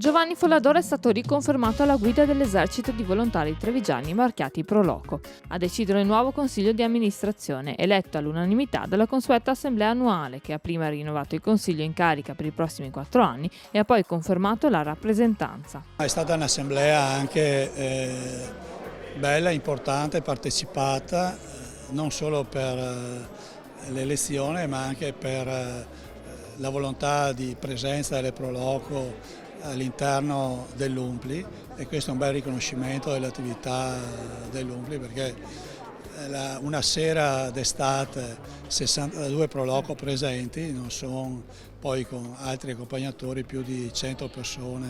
Giovanni Folladore è stato riconfermato alla guida dell'esercito di volontari trevigiani marchiati Pro Loco. A decidere il nuovo consiglio di amministrazione, eletto all'unanimità dalla consueta assemblea annuale, che ha prima rinnovato il consiglio in carica per i prossimi 4 anni e ha poi confermato la rappresentanza. È stata un'assemblea anche bella, importante, partecipata, non solo per l'elezione ma anche per la volontà di presenza delle Pro Loco all'interno dell'UNPLI, e questo è un bel riconoscimento dell'attività dell'UNPLI, perché una sera d'estate 62 Pro Loco presenti, non sono poi con altri accompagnatori più di 100 persone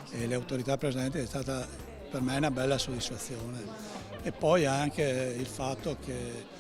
e le autorità presenti, è stata per me una bella soddisfazione. E poi anche il fatto che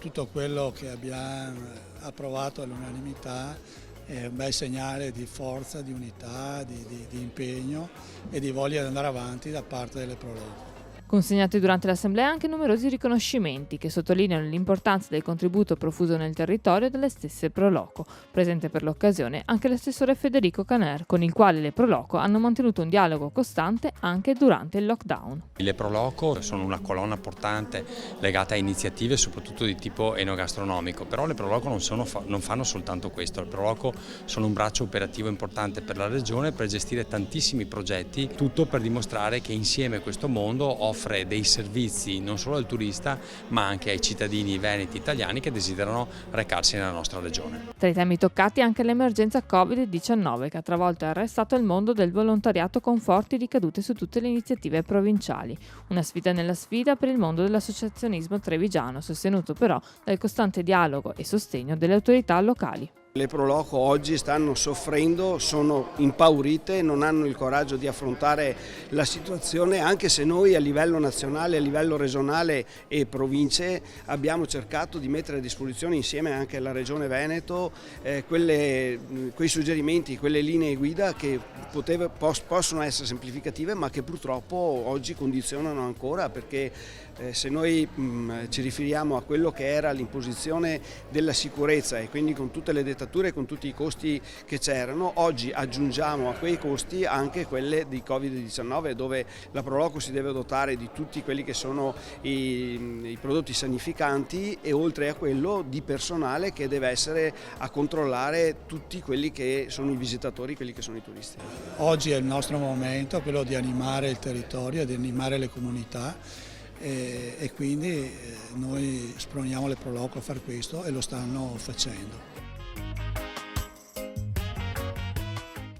tutto quello che abbiamo approvato all'unanimità è un bel segnale di forza, di unità, di impegno e di voglia di andare avanti da parte delle Pro Loco. Consegnati durante l'assemblea anche numerosi riconoscimenti che sottolineano l'importanza del contributo profuso nel territorio dalle stesse Pro Loco. Presente per l'occasione anche l'assessore Federico Caner, con il quale le Pro Loco hanno mantenuto un dialogo costante anche durante il lockdown. Le Pro Loco sono una colonna portante legata a iniziative soprattutto di tipo enogastronomico, però le Pro Loco non fanno soltanto questo. Le Pro Loco sono un braccio operativo importante per la regione per gestire tantissimi progetti, tutto per dimostrare che insieme questo mondo offre dei servizi non solo al turista ma anche ai cittadini veneti italiani che desiderano recarsi nella nostra regione. Tra i temi toccati anche l'emergenza Covid-19, che ha travolto e arrestato il mondo del volontariato con forti ricadute su tutte le iniziative provinciali. Una sfida nella sfida per il mondo dell'associazionismo trevigiano, sostenuto però dal costante dialogo e sostegno delle autorità locali. Le Pro Loco oggi stanno soffrendo, sono impaurite, non hanno il coraggio di affrontare la situazione, anche se noi a livello nazionale, a livello regionale e province abbiamo cercato di mettere a disposizione insieme anche alla Regione Veneto quei suggerimenti, quelle linee guida che possono essere semplificative ma che purtroppo oggi condizionano ancora, perché se noi ci riferiamo a quello che era l'imposizione della sicurezza e quindi con tutte le dettature e con tutti i costi che c'erano, oggi aggiungiamo a quei costi anche quelle di Covid-19, dove la Pro Loco si deve dotare di tutti quelli che sono i prodotti sanificanti e oltre a quello di personale che deve essere a controllare tutti quelli che sono i visitatori, quelli che sono i turisti. Oggi è il nostro momento, quello di animare il territorio, di animare le comunità. E quindi noi sproniamo le Pro Loco a fare questo e lo stanno facendo.